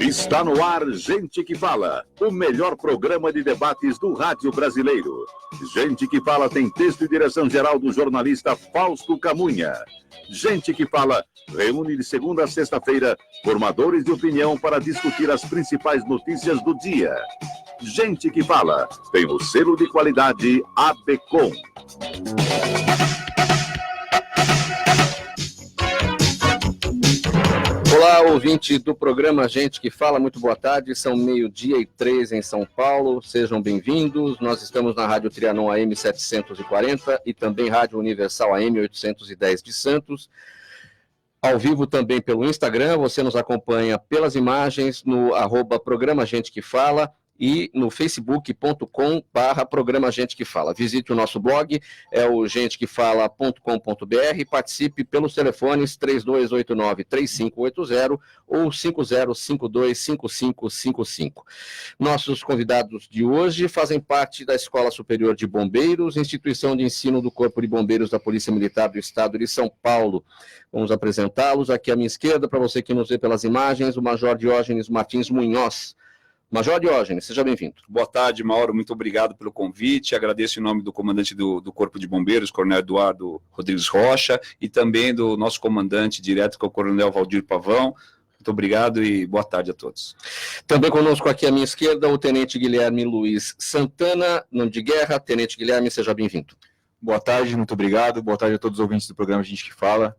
Está no ar Gente que Fala, o melhor programa de debates do rádio brasileiro. Gente que Fala tem texto e direção geral do jornalista Fausto Camunha. Gente que Fala reúne de segunda a sexta-feira formadores de opinião para discutir as principais notícias do dia. Gente que Fala tem o selo de qualidade ABCOM. Olá, ouvinte do programa Gente que Fala, muito boa tarde, são 12:03 em São Paulo, sejam bem-vindos, nós estamos na Rádio Trianon AM 740 e também Rádio Universal AM 810 de Santos, ao vivo também pelo Instagram, você nos acompanha pelas imagens no @programa Gente que Fala, e no facebook.com/programa Gente que Fala. Visite o nosso blog, é o gentequefala.com.br, participe pelos telefones 3289-3580 ou 5052-5555. Nossos convidados de hoje fazem parte da Escola Superior de Bombeiros, instituição de ensino do Corpo de Bombeiros da Polícia Militar do Estado de São Paulo. Vamos apresentá-los aqui à minha esquerda, para você que nos vê pelas imagens, o Major Diógenes Martins Munhoz. Major Diógenes, seja bem-vindo. Boa tarde, Mauro, muito obrigado pelo convite, agradeço em nome do comandante do Corpo de Bombeiros, Coronel Eduardo Rodrigues Rocha, e também do nosso comandante direto, que é o Coronel Valdir Pavão. Muito obrigado e boa tarde a todos. Também conosco aqui à minha esquerda, o Tenente Guilherme Luiz Santana, nome de guerra. Tenente Guilherme, seja bem-vindo. Boa tarde, muito obrigado, boa tarde a todos os ouvintes do programa Gente que Fala,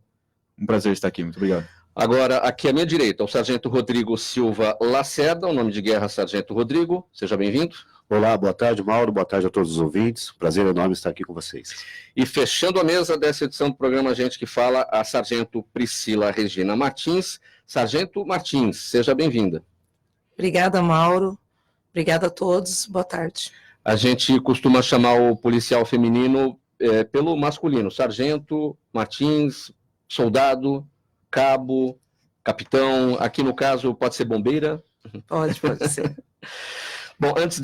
um prazer estar aqui, muito obrigado. Agora, aqui à minha direita, o Sargento Rodrigo Silva Lacerda, o nome de guerra Sargento Rodrigo, seja bem-vindo. Olá, boa tarde, Mauro, boa tarde a todos os ouvintes, prazer enorme estar aqui com vocês. E fechando a mesa dessa edição do programa Gente que Fala, a Sargento Priscila Regina Martins. Sargento Martins, seja bem-vinda. Obrigada, Mauro, obrigada a todos, boa tarde. A gente costuma chamar o policial feminino pelo masculino, Sargento Martins, soldado, cabo, capitão, aqui no caso pode ser bombeira? Pode ser. Bom, antes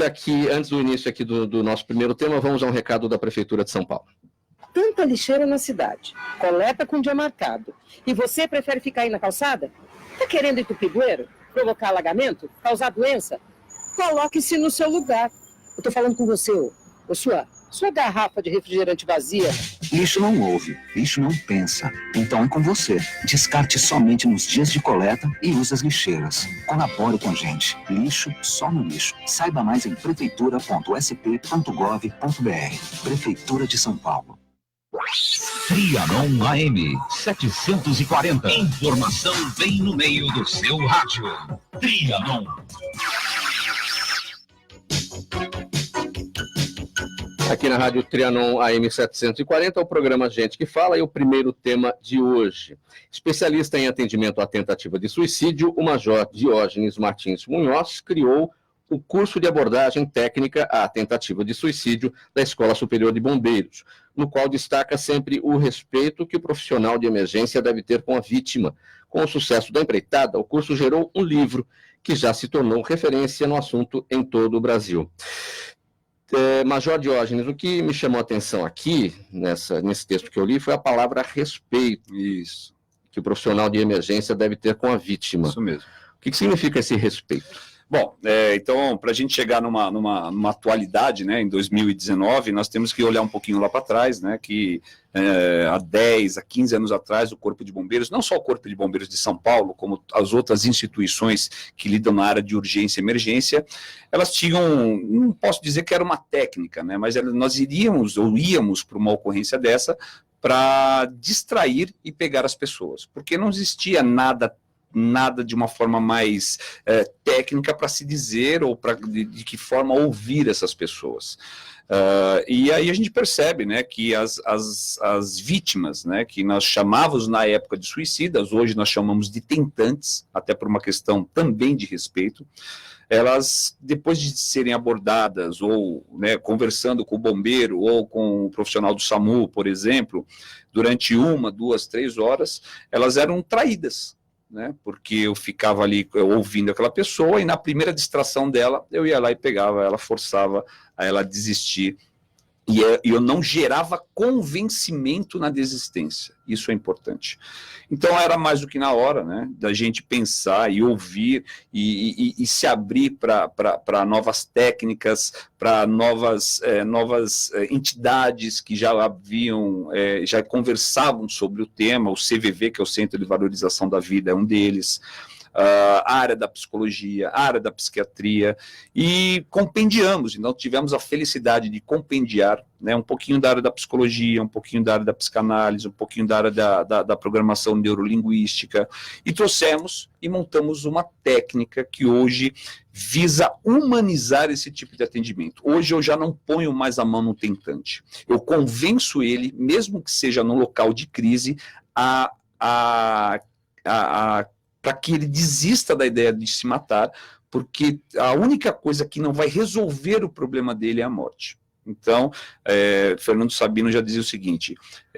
do início aqui do nosso primeiro tema, vamos a um recado da Prefeitura de São Paulo. Tanta lixeira na cidade, coleta com dia marcado, e você prefere ficar aí na calçada? Tá querendo entupir bueiro? Provocar alagamento? Causar doença? Coloque-se no seu lugar. Eu tô falando com você, sua garrafa de refrigerante vazia. Lixo não ouve, lixo não pensa. Então é com você. Descarte somente nos dias de coleta e use as lixeiras. Colabore com a gente. Lixo só no lixo. Saiba mais em prefeitura.sp.gov.br. Prefeitura de São Paulo. Trianon AM 740. Informação bem no meio do seu rádio. Trianon. Aqui na Rádio Trianon AM 740, o programa Gente que Fala e o primeiro tema de hoje. Especialista em atendimento à tentativa de suicídio, o Major Diógenes Martins Munhoz criou o curso de abordagem técnica à tentativa de suicídio da Escola Superior de Bombeiros, no qual destaca sempre o respeito que o profissional de emergência deve ter com a vítima. Com o sucesso da empreitada, o curso gerou um livro que já se tornou referência no assunto em todo o Brasil. Major Diógenes, o que me chamou a atenção aqui, nesse texto que eu li, foi a palavra respeito. Isso. Que o profissional de emergência deve ter com a vítima. Isso mesmo. O que significa esse respeito? Bom, então, para a gente chegar numa atualidade, né, em 2019, nós temos que olhar um pouquinho lá para trás, né, que há 10, há 15 anos atrás, o Corpo de Bombeiros, não só o Corpo de Bombeiros de São Paulo, como as outras instituições que lidam na área de urgência e emergência, elas tinham, não posso dizer que era uma técnica, né, mas nós íamos para uma ocorrência dessa para distrair e pegar as pessoas, porque não existia nada de uma forma mais técnica para se dizer ou de que forma ouvir essas pessoas. E aí a gente percebe, né, que as vítimas, né, que nós chamávamos na época de suicidas, hoje nós chamamos de tentantes, até por uma questão também de respeito, elas, depois de serem abordadas ou, né, conversando com o bombeiro ou com o profissional do SAMU, por exemplo, durante 1, 2, 3 horas, elas eram traídas, né, porque eu ficava ali ouvindo aquela pessoa e na primeira distração dela, eu ia lá e pegava ela, forçava a ela desistir E eu não gerava convencimento na desistência. Isso é importante. Então, era mais do que na hora, né, da gente pensar e ouvir e se abrir para novas técnicas, para novas entidades que já haviam, já conversavam sobre o tema. O CVV, que é o Centro de Valorização da Vida, é um deles. A área da psicologia, a área da psiquiatria, e compendiamos. Então tivemos a felicidade de compendiar, né, um pouquinho da área da psicologia, um pouquinho da área da psicanálise, um pouquinho da área da programação neurolinguística, e trouxemos e montamos uma técnica que hoje visa humanizar esse tipo de atendimento. Hoje eu já não ponho mais a mão no tentante, eu convenço ele, mesmo que seja no local de crise, para que ele desista da ideia de se matar, porque a única coisa que não vai resolver o problema dele é a morte. Então, Fernando Sabino já dizia o seguinte,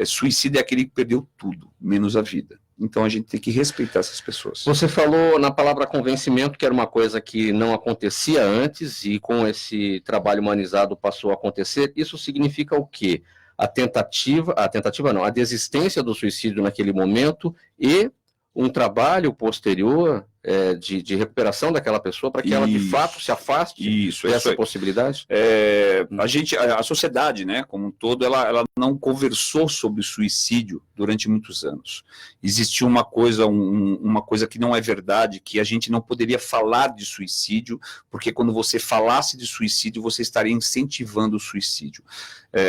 suicídio é aquele que perdeu tudo, menos a vida. Então a gente tem que respeitar essas pessoas. Você falou na palavra convencimento, que era uma coisa que não acontecia antes, e com esse trabalho humanizado passou a acontecer. Isso significa o quê? A desistência do suicídio naquele momento e um trabalho posterior de recuperação daquela pessoa para que ela de fato se afaste dessa possibilidade? A sociedade, né, como um todo, ela não conversou sobre o suicídio durante muitos anos. Existiu uma coisa que não é verdade, que a gente não poderia falar de suicídio, porque quando você falasse de suicídio, você estaria incentivando o suicídio.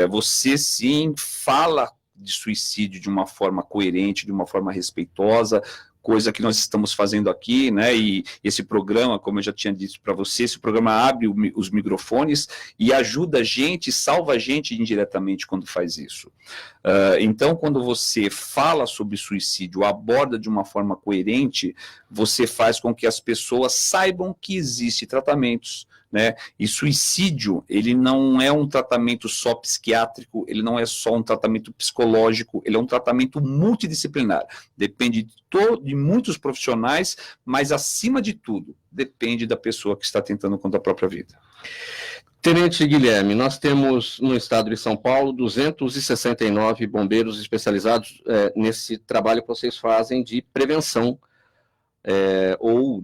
Você sim fala de suicídio de uma forma coerente, de uma forma respeitosa, coisa que nós estamos fazendo aqui, né, e esse programa, como eu já tinha dito para você, esse programa abre os microfones e ajuda a gente, salva a gente indiretamente quando faz isso. Então, quando você fala sobre suicídio, aborda de uma forma coerente, você faz com que as pessoas saibam que existem tratamentos, né? E suicídio, ele não é um tratamento só psiquiátrico, ele não é só um tratamento psicológico, ele é um tratamento multidisciplinar. Depende de muitos profissionais, mas acima de tudo, depende da pessoa que está tentando contra a própria vida. Tenente Guilherme, nós temos no estado de São Paulo 269 bombeiros especializados nesse trabalho que vocês fazem de prevenção ou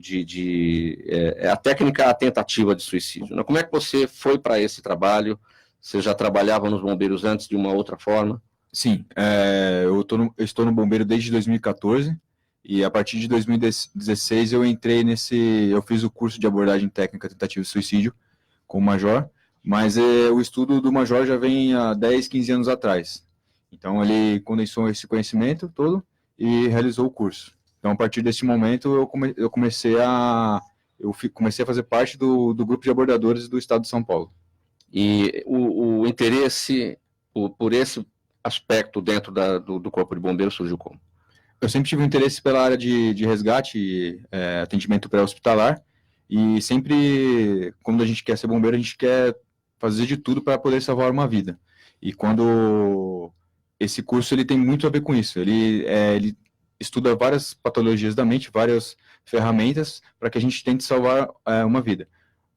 a técnica tentativa de suicídio. Como é que você foi para esse trabalho? Você já trabalhava nos bombeiros antes de uma outra forma? Sim, eu estou no bombeiro desde 2014 e a partir de 2016 eu fiz o curso de abordagem técnica tentativa de suicídio com o major, mas o estudo do major já vem há 10, 15 anos atrás. Então ele condensou esse conhecimento todo e realizou o curso. Então, a partir desse momento, eu comecei a fazer parte do grupo de abordadores do estado de São Paulo. E o interesse por esse aspecto dentro do Corpo de Bombeiros surgiu como? Eu sempre tive um interesse pela área de resgate, atendimento pré-hospitalar, e sempre, quando a gente quer ser bombeiro, a gente quer fazer de tudo para poder salvar uma vida. E quando esse curso ele tem muito a ver com isso, ele estuda várias patologias da mente, várias ferramentas para que a gente tente salvar uma vida.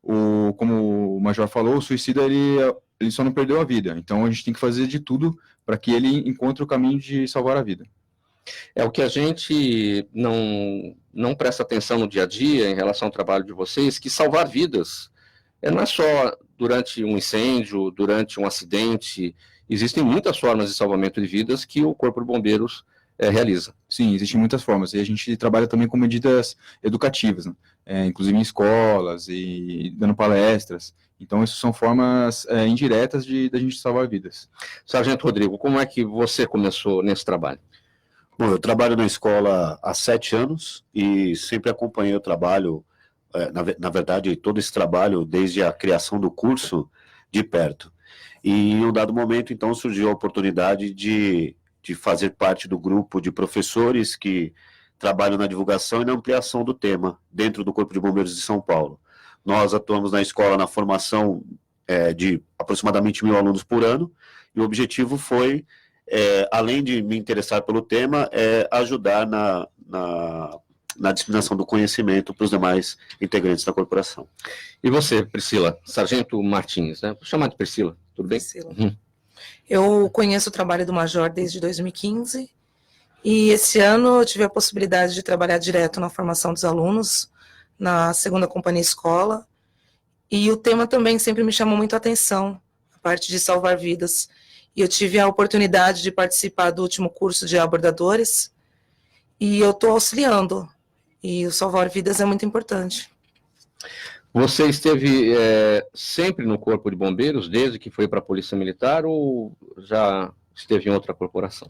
Como o major falou, o suicida ele só não perdeu a vida, então a gente tem que fazer de tudo para que ele encontre o caminho de salvar a vida. O que a gente não presta atenção no dia a dia em relação ao trabalho de vocês, que salvar vidas não é só durante um incêndio, durante um acidente. Existem muitas formas de salvamento de vidas que o Corpo de Bombeiros realiza. Sim, existem muitas formas, e a gente trabalha também com medidas educativas, né? Inclusive em escolas e dando palestras. Então, isso são formas indiretas da gente salvar vidas. Sargento Rodrigo, como é que você começou nesse trabalho? Bom, eu trabalho na escola há 7 anos e sempre acompanhei o trabalho, na verdade, todo esse trabalho, desde a criação do curso, de perto. E em um dado momento, então, surgiu a oportunidade de fazer parte do grupo de professores que trabalham na divulgação e na ampliação do tema dentro do Corpo de Bombeiros de São Paulo. Nós atuamos na escola na formação de aproximadamente 1.000 alunos por ano, e o objetivo foi, além de me interessar pelo tema, ajudar na disseminação do conhecimento para os demais integrantes da corporação. E você, Priscila? Sargento Martins, né? Vou chamar de Priscila, tudo bem? Priscila. Eu conheço o trabalho do Major desde 2015 e esse ano eu tive a possibilidade de trabalhar direto na formação dos alunos, na 2ª Companhia Escola, e o tema também sempre me chamou muito a atenção, a parte de salvar vidas. E eu tive a oportunidade de participar do último curso de abordadores e eu estou auxiliando, e o salvar vidas é muito importante. Você esteve sempre no Corpo de Bombeiros, desde que foi para a Polícia Militar, ou já esteve em outra corporação?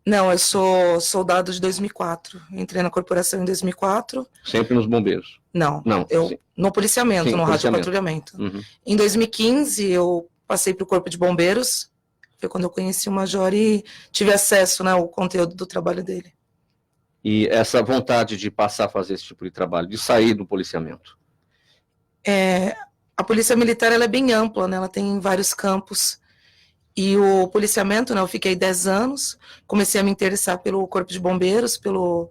Não, eu sou soldado de 2004. Entrei na corporação em 2004. Sempre nos bombeiros? Não, Não, eu no policiamento, sim, no policiamento. radiopatrulhamento. Uhum. Em 2015, eu passei para o Corpo de Bombeiros. Foi quando eu conheci o Major e tive acesso, né, ao conteúdo do trabalho dele. E essa vontade de passar a fazer esse tipo de trabalho, de sair do policiamento? A Polícia Militar ela é bem ampla, né? Ela tem vários campos. E o policiamento, né, eu fiquei 10 anos, comecei a me interessar pelo Corpo de Bombeiros, pelo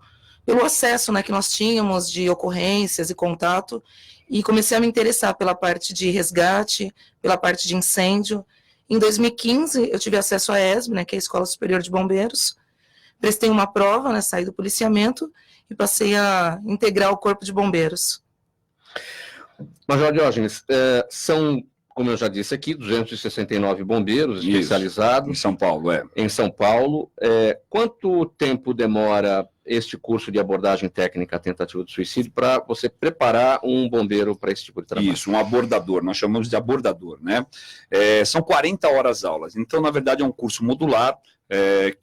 acesso, né, que nós tínhamos de ocorrências e contato, e comecei a me interessar pela parte de resgate, pela parte de incêndio. Em 2015, eu tive acesso à ESB, né, que é a Escola Superior de Bombeiros, prestei uma prova, né, saí do policiamento e passei a integrar o Corpo de Bombeiros. Major Diógenes, são, como eu já disse aqui, 269 bombeiros especializados. Em São Paulo, Em São Paulo. Quanto tempo demora este curso de abordagem técnica à tentativa de suicídio para você preparar um bombeiro para esse tipo de trabalho? Isso, um abordador, nós chamamos de abordador, né? São 40 horas aulas, então, na verdade, é um curso modular,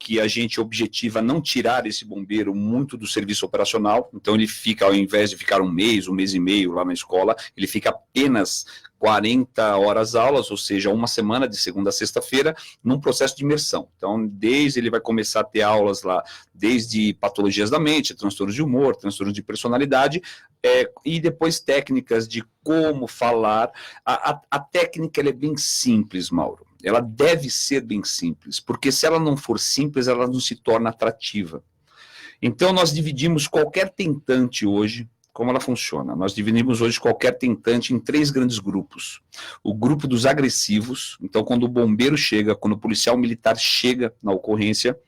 que a gente objetiva não tirar esse bombeiro muito do serviço operacional, então ele fica, ao invés de ficar um mês e meio lá na escola, ele fica apenas 40 horas aulas, ou seja, uma semana de segunda a sexta-feira, num processo de imersão. Então, ele vai começar a ter aulas lá, desde patologias da mente, transtornos de humor, transtornos de personalidade, e depois técnicas de como falar. A técnica ela é bem simples, Mauro. Ela deve ser bem simples, porque se ela não for simples, ela não se torna atrativa. Então, nós dividimos qualquer tentante hoje. Como ela funciona? Nós dividimos hoje qualquer tentante em 3 grandes grupos. O grupo dos agressivos, então quando o bombeiro chega, quando o policial militar chega na ocorrência,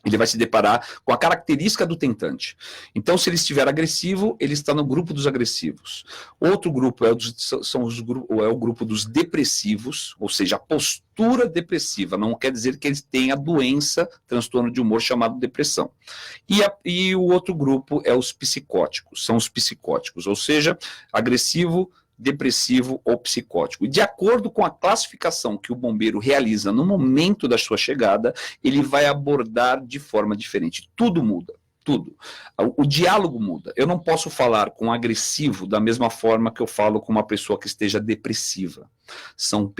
ele vai se deparar com a característica do tentante. Então, se ele estiver agressivo, ele está no grupo dos agressivos. Outro grupo é o grupo dos depressivos, ou seja, a postura depressiva. Não quer dizer que ele tenha doença, transtorno de humor chamado depressão. E o outro grupo é os psicóticos. São os psicóticos, ou seja, agressivo, depressivo ou psicótico. E de acordo com a classificação que o bombeiro realiza no momento da sua chegada, ele vai abordar de forma diferente. Tudo muda, tudo. O diálogo muda. Eu não posso falar com um agressivo da mesma forma que eu falo com uma pessoa que esteja depressiva. São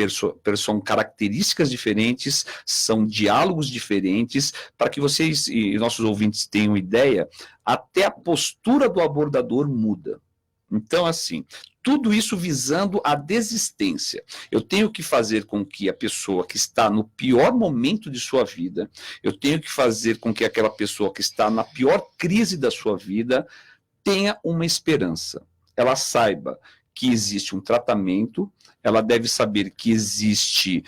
características diferentes, são diálogos diferentes, para que vocês e nossos ouvintes tenham ideia, até a postura do abordador muda. Então, assim, tudo isso visando a desistência. Eu tenho que fazer com que a pessoa que está no pior momento de sua vida, eu tenho que fazer com que aquela pessoa que está na pior crise da sua vida tenha uma esperança. Ela saiba que existe um tratamento, ela deve saber que existe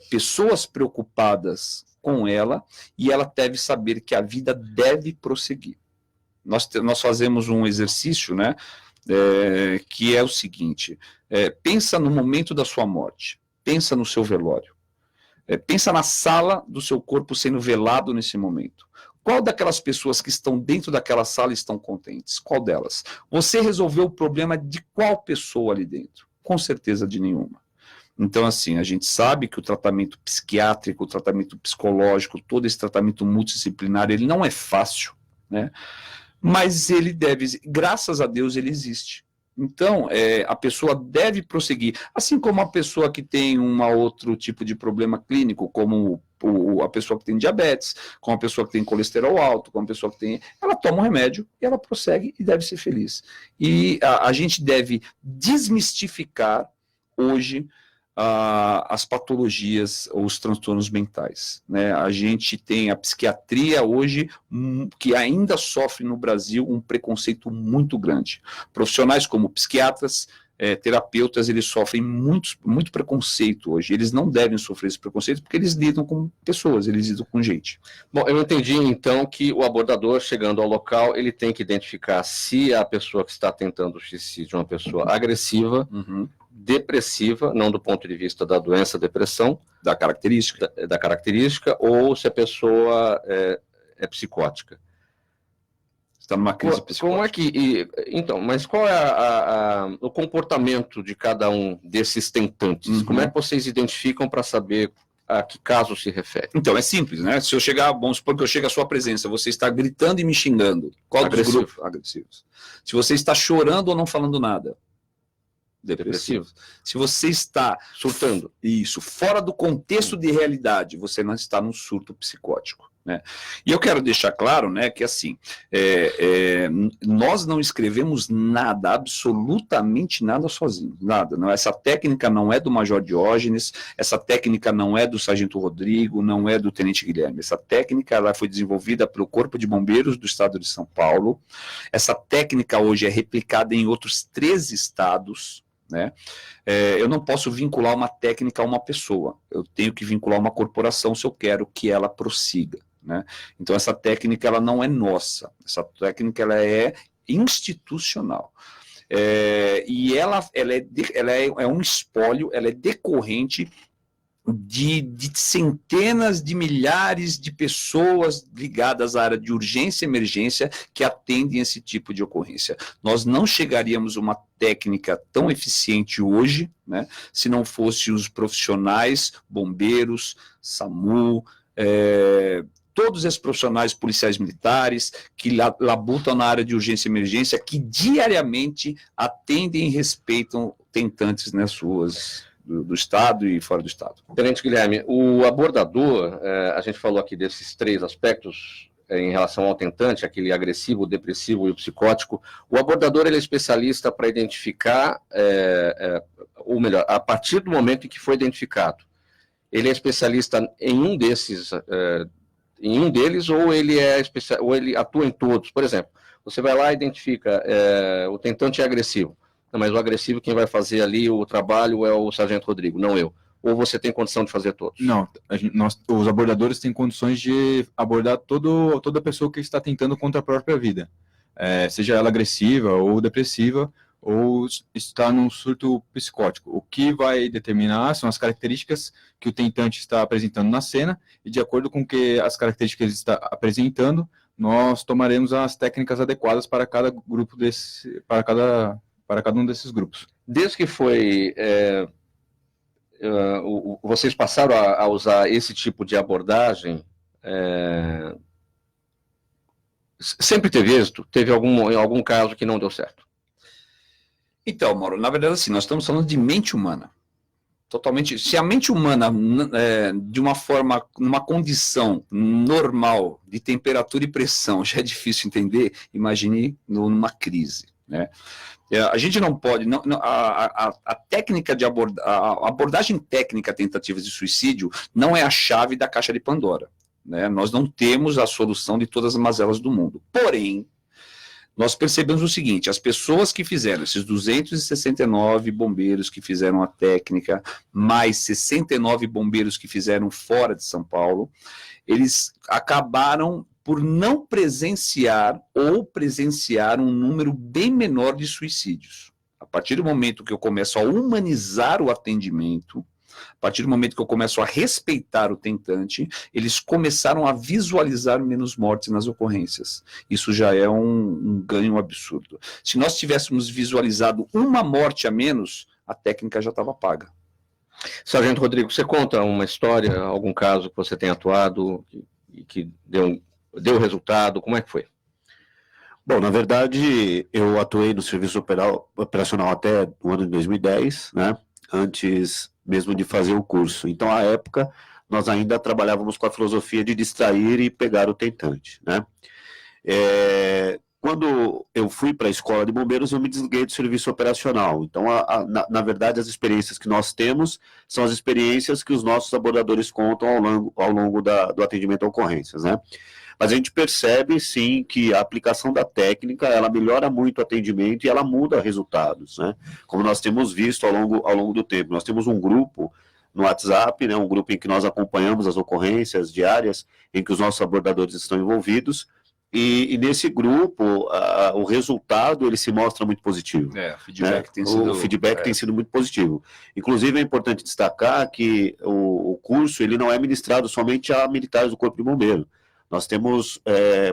pessoas preocupadas com ela e ela deve saber que a vida deve prosseguir. Nós fazemos um exercício, né, que é o seguinte, pensa no momento da sua morte, pensa no seu velório, pensa na sala do seu corpo sendo velado nesse momento. Qual daquelas pessoas que estão dentro daquela sala estão contentes? Qual delas? Você resolveu o problema de qual pessoa ali dentro? Com certeza de nenhuma. Então, assim, a gente sabe que o tratamento psiquiátrico, o tratamento psicológico, todo esse tratamento multidisciplinar, ele não é fácil, né? Mas ele deve, graças a Deus, ele existe. Então, a pessoa deve prosseguir, assim como a pessoa que tem um outro tipo de problema clínico, como a pessoa que tem diabetes, como a pessoa que tem colesterol alto, como a pessoa que tem... Ela toma um remédio e ela prossegue e deve ser feliz. E a gente deve desmistificar hoje as patologias ou os transtornos mentais, né? A gente tem a psiquiatria hoje que ainda sofre no Brasil um preconceito muito grande. Profissionais como psiquiatras, terapeutas, eles sofrem muito preconceito hoje. Eles não devem sofrer esse preconceito porque eles lidam com pessoas, eles lidam com gente. Bom, eu entendi então que o abordador, chegando ao local, ele tem que identificar se a pessoa que está tentando o suicídio é uma pessoa agressiva, depressiva, não do ponto de vista da doença, depressão, da característica, ou se a pessoa é psicótica. Está numa crise psicótica. Como é que, então, mas qual é o comportamento de cada um desses tentantes? Como é que vocês identificam para saber a que caso se refere? Então, é simples, né? Se eu chegar, vamos supor que eu chego à sua presença, você está gritando e me xingando. Qual dos grupos? Agressivos. Se você está chorando ou não falando nada. Depressivo. Se você está surtando, isso, fora do contexto de realidade, você não está num surto psicótico, né? E eu quero deixar claro, né, que assim, nós não escrevemos nada, absolutamente nada sozinhos, nada. Não, essa técnica não é do Major Diógenes, essa técnica não é do Sargento Rodrigo, não é do Tenente Guilherme. Essa técnica ela foi desenvolvida pelo Corpo de Bombeiros do Estado de São Paulo. Essa técnica hoje é replicada em outros 13 estados. Né? Eu não posso vincular uma técnica a uma pessoa, eu tenho que vincular uma corporação se eu quero que ela prossiga. Né? Então essa técnica ela não é nossa, essa técnica ela é institucional. E ela é um espólio, ela é decorrente de centenas de milhares de pessoas ligadas à área de urgência e emergência que atendem esse tipo de ocorrência. Nós não chegaríamos a uma técnica tão eficiente hoje, né, se não fosse os profissionais, bombeiros, SAMU, todos esses profissionais policiais militares que labutam na área de urgência e emergência, que diariamente atendem e respeitam tentantes nas ruas do Estado e fora do Estado. Tenente Guilherme, o abordador, a gente falou aqui desses 3 aspectos em relação ao tentante, aquele agressivo, o depressivo e o psicótico. O abordador ele é especialista para identificar, ou melhor, a partir do momento em que foi identificado, ele é especialista em um desses, em um deles, ou ele ou ele atua em todos. Por exemplo, você vai lá e identifica, o tentante é agressivo. Não, mas o agressivo, quem vai fazer ali o trabalho é o Sargento Rodrigo, não eu. Ou você tem condição de fazer todos? Não, os abordadores têm condições de abordar toda pessoa que está tentando contra a própria vida. Seja ela agressiva ou depressiva, ou está num surto psicótico. O que vai determinar são as características que o tentante está apresentando na cena, e de acordo com que as características que ele está apresentando, nós tomaremos as técnicas adequadas para cada grupo para cada um desses grupos. Desde que foi... vocês passaram a usar esse tipo de abordagem, sempre teve êxito? Teve algum caso que não deu certo? Então, Mauro, na verdade, assim, nós estamos falando de mente humana. Totalmente. Se a mente humana, de uma forma, numa condição normal, de temperatura e pressão, já é difícil entender, imagine numa crise, né? A gente não pode, a técnica de a abordagem técnica tentativas de suicídio não é a chave da caixa de Pandora, né? Nós não temos a solução de todas as mazelas do mundo. Porém, nós percebemos o seguinte: as pessoas que fizeram, esses 269 bombeiros que fizeram a técnica, mais 69 bombeiros que fizeram fora de São Paulo, eles acabaram por não presenciar ou presenciar um número bem menor de suicídios. A partir do momento que eu começo a humanizar o atendimento, a partir do momento que eu começo a respeitar o tentante, eles começaram a visualizar menos mortes nas ocorrências. Isso já é um ganho absurdo. Se nós tivéssemos visualizado uma morte a menos, a técnica já estava paga. Sargento Rodrigo, você conta uma história, algum caso que você tenha atuado e que deu resultado? Como é que foi? Bom, na verdade, eu atuei no serviço operacional até o ano de 2010, né? Antes mesmo de fazer o curso. Então, à época, nós ainda trabalhávamos com a filosofia de distrair e pegar o tentante, né? Quando eu fui para a escola de bombeiros, eu me desliguei do serviço operacional. Então, na verdade, as experiências que nós temos são as experiências que os nossos abordadores contam ao longo do atendimento a ocorrências, né? Mas a gente percebe, sim, que a aplicação da técnica, ela melhora muito o atendimento e ela muda resultados, né? Como nós temos visto ao longo do tempo. Nós temos um grupo no WhatsApp, né, um grupo em que nós acompanhamos as ocorrências diárias, em que os nossos abordadores estão envolvidos, e nesse grupo, o resultado, ele se mostra muito positivo. O feedback tem sido muito positivo. Inclusive, é importante destacar que o curso, ele não é ministrado somente a militares do Corpo de Bombeiro. Nós temos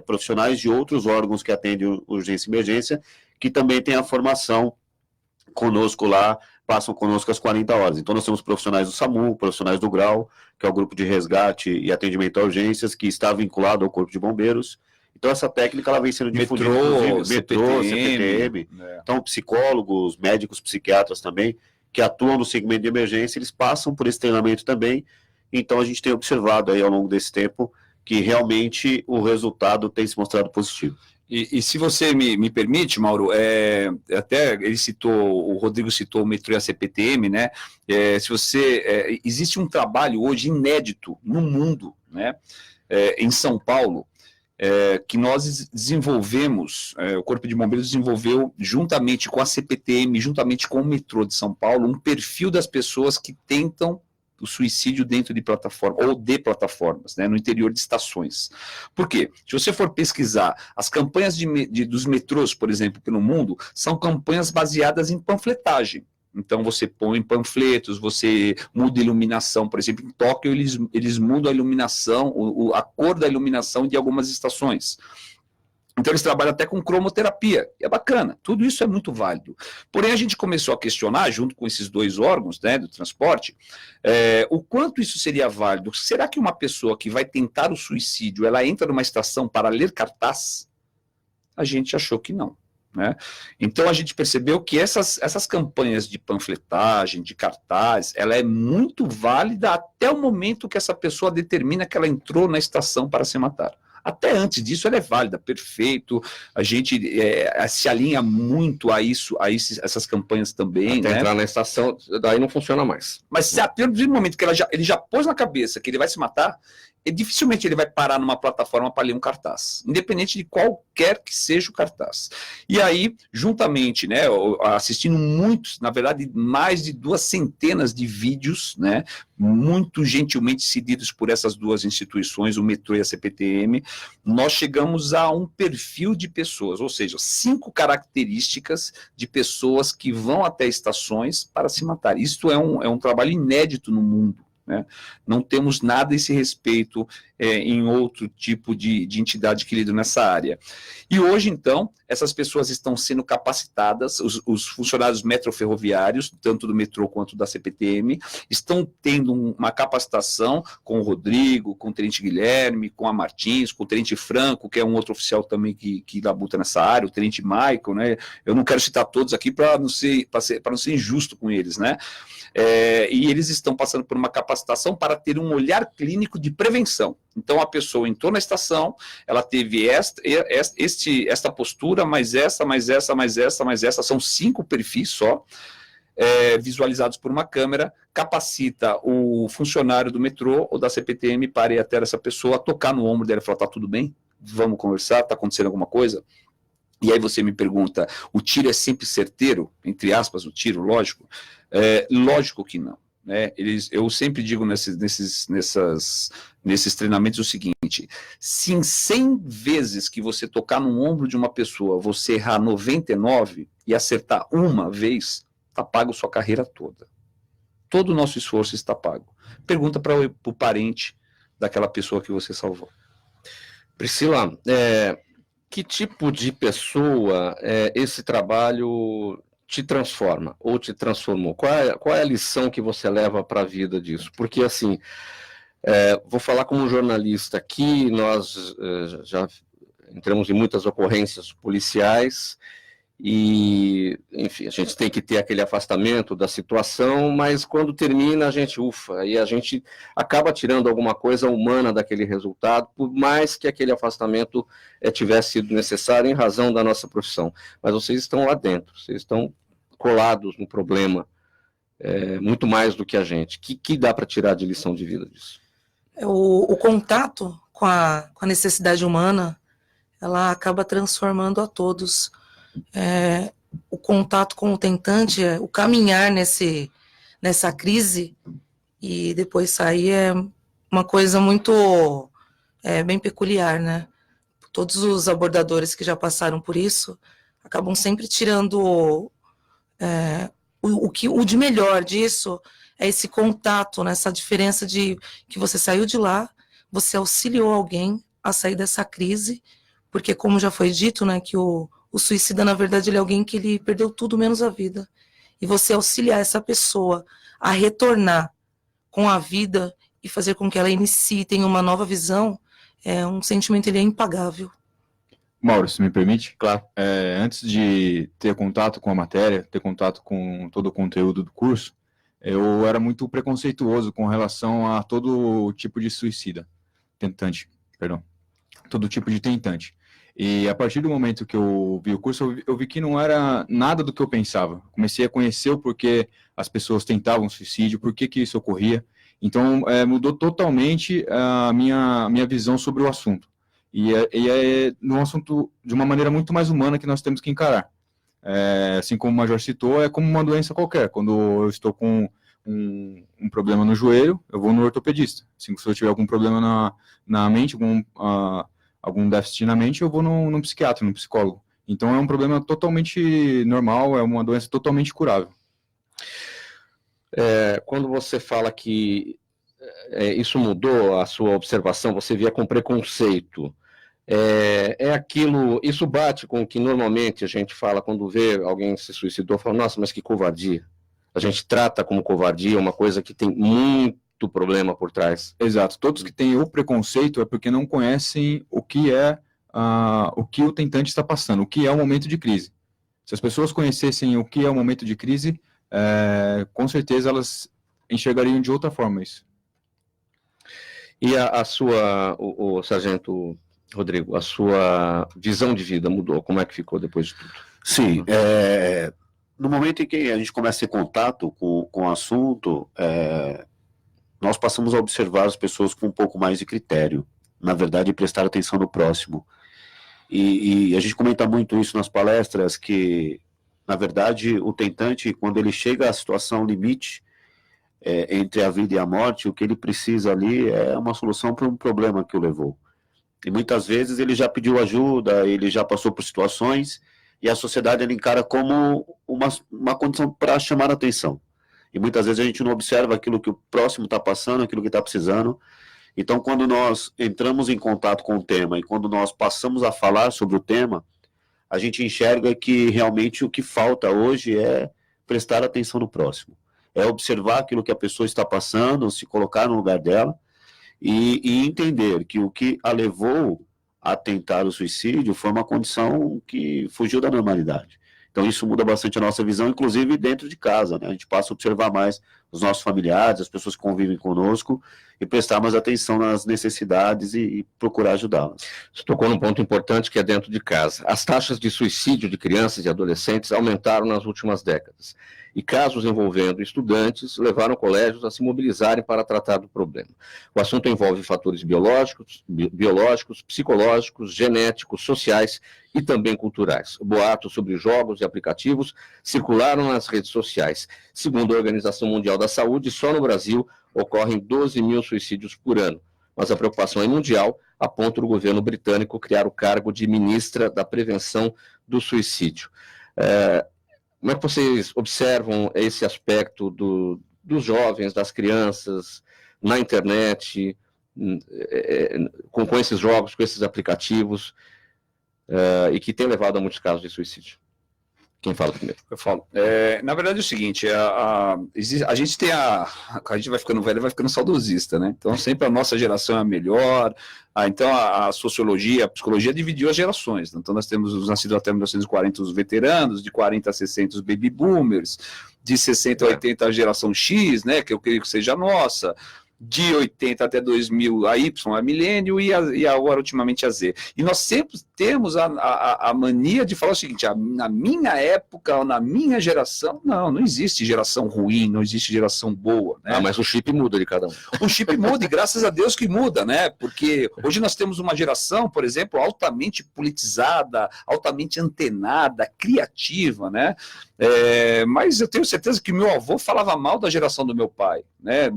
profissionais de outros órgãos que atendem urgência e emergência, que também têm a formação conosco lá, passam conosco às 40 horas. Então, nós temos profissionais do SAMU, profissionais do GRAU, que é o Grupo de Resgate e Atendimento a Urgências, que está vinculado ao Corpo de Bombeiros. Então, essa técnica ela vem sendo difundida, metrô, CPTM. Então, psicólogos, médicos, psiquiatras também, que atuam no segmento de emergência, eles passam por esse treinamento também. Então, a gente tem observado aí ao longo desse tempo que realmente o resultado tem se mostrado positivo. E se você me permite, Mauro, até o Rodrigo citou o metrô e a CPTM, né? Existe um trabalho hoje inédito no mundo, né? Em São Paulo, que nós desenvolvemos, o Corpo de Bombeiros desenvolveu, juntamente com a CPTM, juntamente com o metrô de São Paulo, um perfil das pessoas que tentam o suicídio dentro de plataforma, ou de plataformas, né, no interior de estações. Por quê? Se você for pesquisar, as campanhas dos metrôs, por exemplo, pelo mundo, são campanhas baseadas em panfletagem. Então, você põe panfletos, você muda a iluminação. Por exemplo, em Tóquio, eles mudam a iluminação, a cor da iluminação de algumas estações. Então, eles trabalham até com cromoterapia, e é bacana, tudo isso é muito válido. Porém, a gente começou a questionar, junto com esses dois órgãos, né, do transporte, o quanto isso seria válido. Será que uma pessoa que vai tentar o suicídio, ela entra numa estação para ler cartaz? A gente achou que não. Né? Então, a gente percebeu que essas campanhas de panfletagem, de cartaz, ela é muito válida até o momento que essa pessoa determina que ela entrou na estação para se matar. Até antes disso, ela é válida, perfeito. A gente se alinha muito a essas campanhas também. Até né? Entrar na estação, daí não funciona mais. Mas se a partir do momento que ele já pôs na cabeça que ele vai se matar, dificilmente ele vai parar numa plataforma para ler um cartaz, independente de qualquer que seja o cartaz. E aí, juntamente, né, assistindo muitos, na verdade, mais de 200 de vídeos, né, muito gentilmente cedidos por essas duas instituições, o metrô e a CPTM, nós chegamos a um perfil de pessoas, ou seja, 5 características de pessoas que vão até estações para se matar. Isto é um trabalho inédito no mundo. Né? Não temos nada a esse respeito em outro tipo de entidade que lida nessa área. E hoje, então, essas pessoas estão sendo capacitadas, os funcionários metroferroviários, tanto do metrô quanto da CPTM, estão tendo uma capacitação com o Rodrigo, com o Tenente Guilherme, com a Martins, com o Tenente Franco, que é um outro oficial também que labuta nessa área, o Tenente Michael, né? Eu não quero citar todos aqui para não ser injusto com eles, né? E eles estão passando por uma capacitação para ter um olhar clínico de prevenção. Então, a pessoa entrou na estação, ela teve esta postura, mais essa, são 5 perfis só, visualizados por uma câmera, capacita o funcionário do metrô ou da CPTM para ir até essa pessoa, tocar no ombro dela e falar, tá tudo bem? Vamos conversar? Tá acontecendo alguma coisa? E aí você me pergunta, o tiro é sempre certeiro? Entre aspas, o tiro, lógico. Lógico que não. Né? Eu sempre digo nesses treinamentos o seguinte, se em 100 vezes que você tocar no ombro de uma pessoa, você errar 99 e acertar uma vez, está pago sua carreira toda. Todo o nosso esforço está pago. Pergunta para o parente daquela pessoa que você salvou. Priscila, que tipo de pessoa esse trabalho te transforma ou te transformou? Qual é a lição que você leva para a vida disso? Porque, assim, vou falar como jornalista aqui, nós já entramos em muitas ocorrências policiais e, enfim, a gente tem que ter aquele afastamento da situação, mas quando termina a gente ufa, e a gente acaba tirando alguma coisa humana daquele resultado, por mais que aquele afastamento tivesse sido necessário em razão da nossa profissão. Mas vocês estão lá dentro, vocês estão colados no problema, muito mais do que a gente. Que dá para tirar de lição de vida disso? O contato com a necessidade humana, ela acaba transformando a todos. O contato com o tentante, o caminhar nessa crise e depois sair é uma coisa muito bem peculiar, né? Todos os abordadores que já passaram por isso acabam sempre tirando o de melhor disso é esse contato, né? Essa diferença de que você saiu de lá, você auxiliou alguém a sair dessa crise, porque como já foi dito, né, que o suicida, na verdade, ele é alguém que ele perdeu tudo menos a vida. E você auxiliar essa pessoa a retornar com a vida e fazer com que ela inicie, tenha uma nova visão, é um sentimento, ele é impagável. Mauro, se me permite? Claro. Antes de ter contato com a matéria, ter contato com todo o conteúdo do curso, eu era muito preconceituoso com relação a todo tipo de todo tipo de tentante. E a partir do momento que eu vi o curso, eu vi que não era nada do que eu pensava. Comecei a conhecer o porquê as pessoas tentavam suicídio, por que isso ocorria. Então, mudou totalmente a minha visão sobre o assunto. E é um assunto de uma maneira muito mais humana que nós temos que encarar. Assim como o Major citou, é como uma doença qualquer. Quando eu estou com um problema no joelho, eu vou no ortopedista. Assim, se eu tiver algum problema na mente, algum déficit na mente, eu vou num psiquiatra, num psicólogo. Então é um problema totalmente normal, é uma doença totalmente curável. Quando você fala que isso mudou a sua observação, você via com preconceito, isso bate com o que normalmente a gente fala quando vê alguém se suicidou, fala, nossa, mas que covardia. A gente trata como covardia uma coisa que tem muito problema por trás. Exato. Todos que têm o preconceito é porque não conhecem o que o tentante está passando, o que é o momento de crise. Se as pessoas conhecessem o que é o momento de crise, com certeza elas enxergariam de outra forma isso. E o Sargento Rodrigo, a sua visão de vida mudou? Como é que ficou depois de tudo? Sim, no momento em que a gente começa a ter contato com o assunto, nós passamos a observar as pessoas com um pouco mais de critério, na verdade, prestar atenção no próximo. E a gente comenta muito isso nas palestras, que, na verdade, o tentante, quando ele chega à situação limite, entre a vida e a morte, o que ele precisa ali é uma solução para um problema que o levou. E muitas vezes ele já pediu ajuda, ele já passou por situações, e a sociedade ele encara como uma condição para chamar a atenção. E muitas vezes a gente não observa aquilo que o próximo está passando, aquilo que está precisando. Então, quando nós entramos em contato com o tema e quando nós passamos a falar sobre o tema, a gente enxerga que realmente o que falta hoje é prestar atenção no próximo. É observar aquilo que a pessoa está passando, se colocar no lugar dela e entender que o que a levou a tentar o suicídio foi uma condição que fugiu da normalidade. Então isso muda bastante a nossa visão, inclusive dentro de casa, né? A gente passa a observar mais os nossos familiares, as pessoas que convivem conosco, e prestar mais atenção nas necessidades e procurar ajudá-las. Você tocou num ponto importante que é dentro de casa. As taxas de suicídio de crianças e adolescentes aumentaram nas últimas décadas. E casos envolvendo estudantes levaram colégios a se mobilizarem para tratar do problema. O assunto envolve fatores biológicos, psicológicos, genéticos, sociais e também culturais. Boatos sobre jogos e aplicativos circularam nas redes sociais. Segundo a Organização Mundial da Saúde, só no Brasil ocorrem 12 mil suicídios por ano. Mas a preocupação é mundial, a ponto do governo britânico criar o cargo de ministra da prevenção do suicídio. Como é que vocês observam esse aspecto dos jovens, das crianças, na internet, com esses jogos, com esses aplicativos, e que tem levado a muitos casos de suicídio? Quem fala primeiro? Eu falo. Na verdade é o seguinte, a gente tem a gente vai ficando velho, vai ficando saudosista, né? Então sempre a nossa geração é a melhor. Então a sociologia, a psicologia dividiu as gerações. Então nós temos os nascidos até 1940 os veteranos, de 40 a 60 os baby boomers, de 60 a 80 a geração X, né? Que eu creio que seja a nossa. de 80 até 2000, a Y, a milênio, e agora ultimamente a Z. E nós sempre temos a mania de falar o seguinte: na minha época, ou na minha geração, não existe geração ruim, não existe geração boa. Né? Mas o chip muda de cada um. O chip muda, e graças a Deus que muda, né? Porque hoje nós temos uma geração, por exemplo, altamente politizada, altamente antenada, criativa, né? Mas eu tenho certeza que meu avô falava mal da geração do meu pai, né?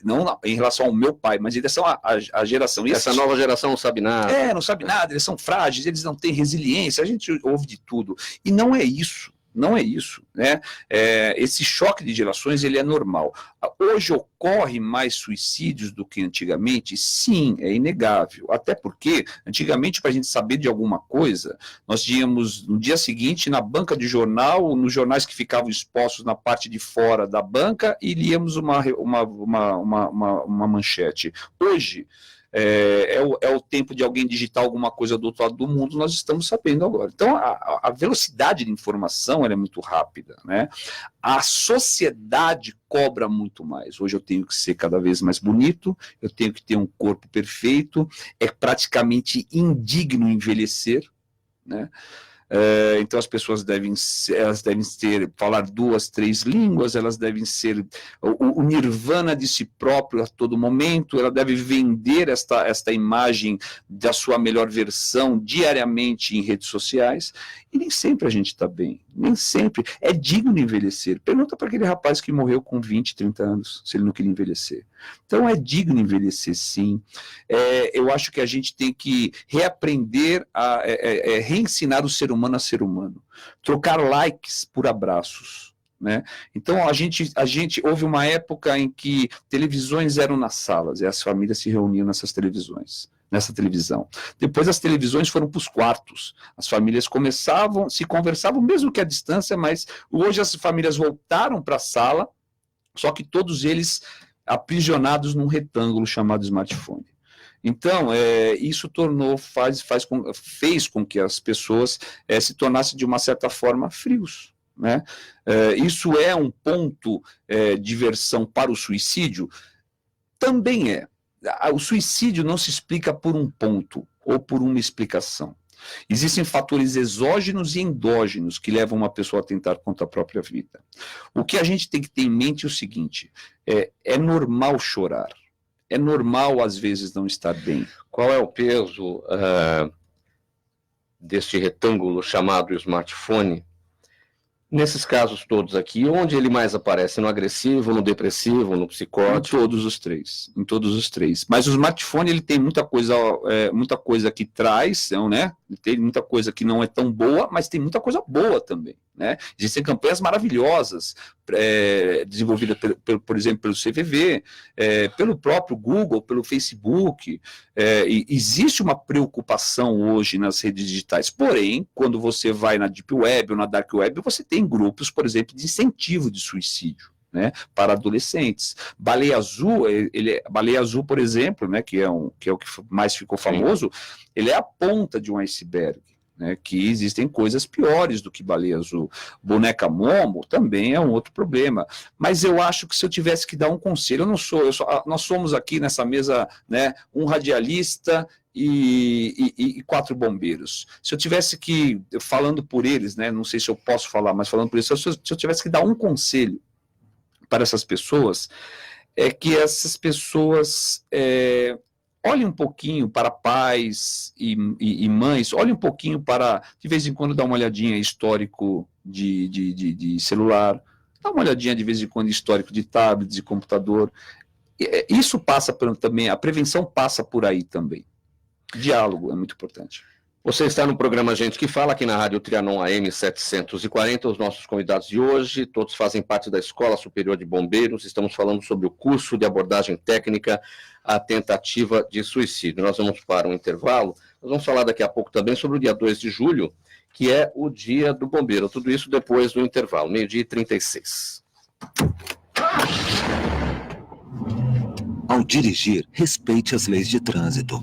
Não em relação ao meu pai, mas em relação à geração. Essa nova geração não sabe nada. Não sabe nada, eles são frágeis, eles não têm resiliência, a gente ouve de tudo. E não é isso. Não é isso, né? Esse choque de gerações, ele é normal. Hoje ocorre mais suicídios do que antigamente? Sim, é inegável. Até porque, antigamente, para a gente saber de alguma coisa, nós íamos no dia seguinte na banca de jornal, nos jornais que ficavam expostos na parte de fora da banca, e líamos uma manchete. Hoje, é o tempo de alguém digitar alguma coisa do outro lado do mundo, nós estamos sabendo agora. Então, a velocidade de informação ela é muito rápida, né? A sociedade cobra muito mais. Hoje eu tenho que ser cada vez mais bonito, eu tenho que ter um corpo perfeito, é praticamente indigno envelhecer, né? Então as pessoas devem falar 2, 3 línguas, elas devem ser o nirvana de si próprio a todo momento, ela deve vender esta imagem da sua melhor versão diariamente em redes sociais, e nem sempre a gente está bem, nem sempre. É digno de envelhecer. Pergunta para aquele rapaz que morreu com 20, 30 anos, se ele não queria envelhecer. Então é digno envelhecer, sim. Eu acho que a gente tem que reaprender a reensinar o ser humano a ser humano. Trocar likes por abraços. Né? Então a gente houve uma época em que televisões eram nas salas, e as famílias se reuniam nessa televisão. Depois as televisões foram para os quartos. As famílias se conversavam, mesmo que à distância, mas hoje as famílias voltaram para a sala, só que todos eles aprisionados num retângulo chamado smartphone. Então, isso fez com que as pessoas se tornassem, de uma certa forma, frios. Né? Isso é um ponto de versão para o suicídio? Também é. O suicídio não se explica por um ponto ou por uma explicação. Existem fatores exógenos e endógenos que levam uma pessoa a tentar contra a própria vida. O que a gente tem que ter em mente é o seguinte: é normal chorar, é normal às vezes não estar bem. Qual é o peso deste retângulo chamado smartphone? Nesses casos todos aqui, onde ele mais aparece? No agressivo, no depressivo, no psicótico? Em todos os três. Mas o smartphone, ele tem muita coisa que traz, né? Ele tem muita coisa que não é tão boa, mas tem muita coisa boa também, né? Existem campanhas maravilhosas, desenvolvidas, por exemplo, pelo CVV, pelo próprio Google, pelo Facebook. E existe uma preocupação hoje nas redes digitais. Porém, quando você vai na Deep Web ou na Dark Web, você tem grupos, por exemplo, de incentivo de suicídio, né, para adolescentes. Baleia Azul, por exemplo, né, que é o que mais ficou famoso, ele é a ponta de um iceberg. Né, que existem coisas piores do que Baleia Azul. Boneca Momo também é um outro problema. Mas eu acho que se eu tivesse que dar um conselho, nós somos aqui nessa mesa, né, um radialista e 4 bombeiros. Se eu tivesse que, falando por eles, né, não sei se eu posso falar, mas falando por eles, se eu tivesse que dar um conselho para essas pessoas, é que essas pessoas olhem um pouquinho para pais e mães, olhem um pouquinho para, de vez em quando, dar uma olhadinha em histórico de celular, dá uma olhadinha de vez em quando em histórico de tablet, de computador. Isso passa também, a prevenção passa por aí também. Diálogo é muito importante. Você está no programa Gente que Fala, aqui na Rádio Trianon AM 740. Os nossos convidados de hoje, todos fazem parte da Escola Superior de Bombeiros. Estamos falando sobre o curso de abordagem técnica à tentativa de suicídio. Nós vamos para um intervalo. Nós vamos falar daqui a pouco também sobre o dia 2 de julho, que é o Dia do Bombeiro. Tudo isso depois do intervalo, 12h36. Ao dirigir, respeite as leis de trânsito.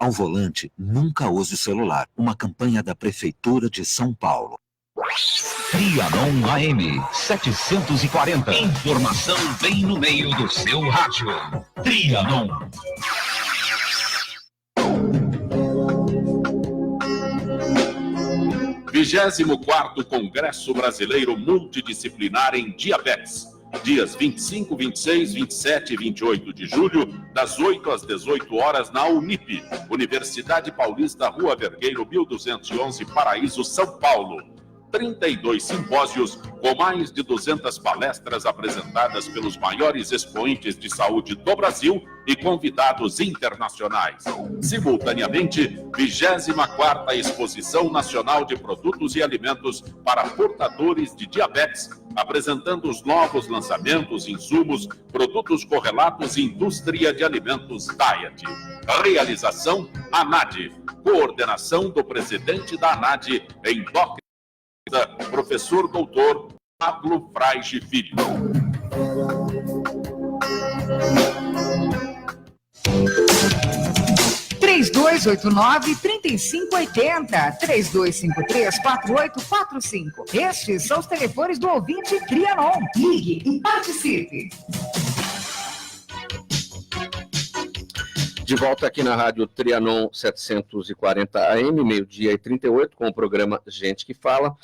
Ao volante, nunca use o celular. Uma campanha da Prefeitura de São Paulo. Trianon AM 740. Informação bem no meio do seu rádio. Trianon. º Congresso Brasileiro Multidisciplinar em Diabetes. Dias 25, 26, 27 e 28 de julho, das 8 às 18 horas na Unip, Universidade Paulista, Rua Vergueiro, 1211, Paraíso, São Paulo. 32 simpósios com mais de 200 palestras apresentadas pelos maiores expoentes de saúde do Brasil e convidados internacionais. Simultaneamente, 24ª Exposição Nacional de Produtos e Alimentos para Portadores de Diabetes, apresentando os novos lançamentos, insumos, produtos correlatos e indústria de alimentos Diet. Realização ANAD. Coordenação do presidente da ANAD, endócrino, professor doutor Pablo Fraige Filho. (3289) 3580, 3253-4845. Estes são os telefones do ouvinte Trianon. Ligue e participe. De volta aqui na Rádio Trianon 740 AM, 12h38, com o programa Gente que Fala.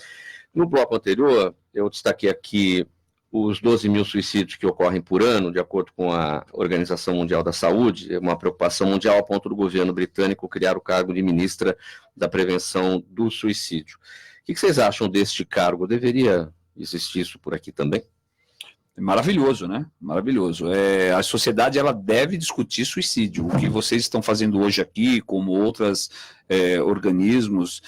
No bloco anterior, eu destaquei aqui os 12 mil suicídios que ocorrem por ano, de acordo com a Organização Mundial da Saúde, é uma preocupação mundial a ponto do governo britânico criar o cargo de ministra da prevenção do suicídio. O que vocês acham deste cargo? Deveria existir isso por aqui também? Maravilhoso, né? Maravilhoso. A sociedade, ela deve discutir suicídio. O que vocês estão fazendo hoje aqui, como outros organismos.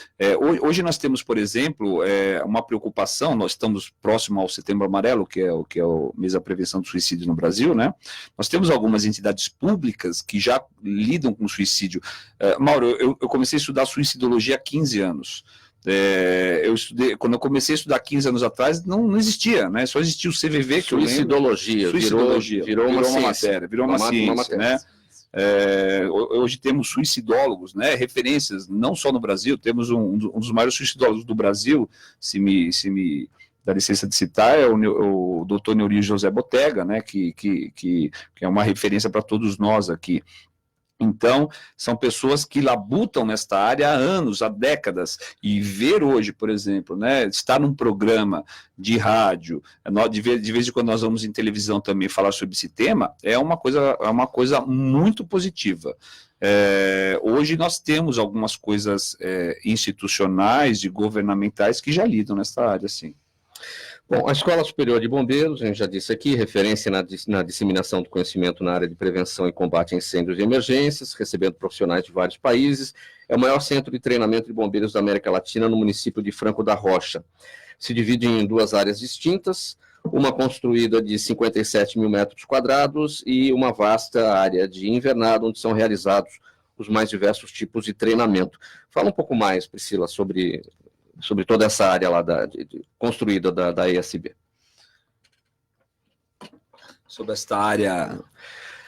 Hoje nós temos, por exemplo, uma preocupação, nós estamos próximo ao Setembro Amarelo, que é o mês da prevenção do suicídio no Brasil, né? Nós temos algumas entidades públicas que já lidam com suicídio. Mauro, eu comecei a estudar suicidologia há 15 anos. Quando eu comecei a estudar 15 anos atrás, não existia, né? Só existia o CVV, que Suicidologia, virou uma matéria, virou uma ciência, né? Hoje temos suicidólogos, né? Referências, não só no Brasil, temos um dos maiores suicidólogos do Brasil, se me dá licença de citar, é o Dr. Neuri José Botega, né? Que é uma referência para todos nós aqui. Então, são pessoas que labutam nesta área há anos, há décadas, e ver hoje, por exemplo, né, estar num programa de rádio, de vez em quando nós vamos em televisão também falar sobre esse tema, é uma coisa muito positiva. Hoje nós temos algumas coisas institucionais e governamentais que já lidam nesta área, sim. Bom, a Escola Superior de Bombeiros, a gente já disse aqui, referência na disseminação do conhecimento na área de prevenção e combate a incêndios e emergências, recebendo profissionais de vários países, é o maior centro de treinamento de bombeiros da América Latina no município de Franco da Rocha. Se divide em duas áreas distintas, uma construída de 57 mil metros quadrados e uma vasta área de invernado, onde são realizados os mais diversos tipos de treinamento. Fala um pouco mais, Priscila, sobre toda essa área lá construída da ESB. Sobre esta área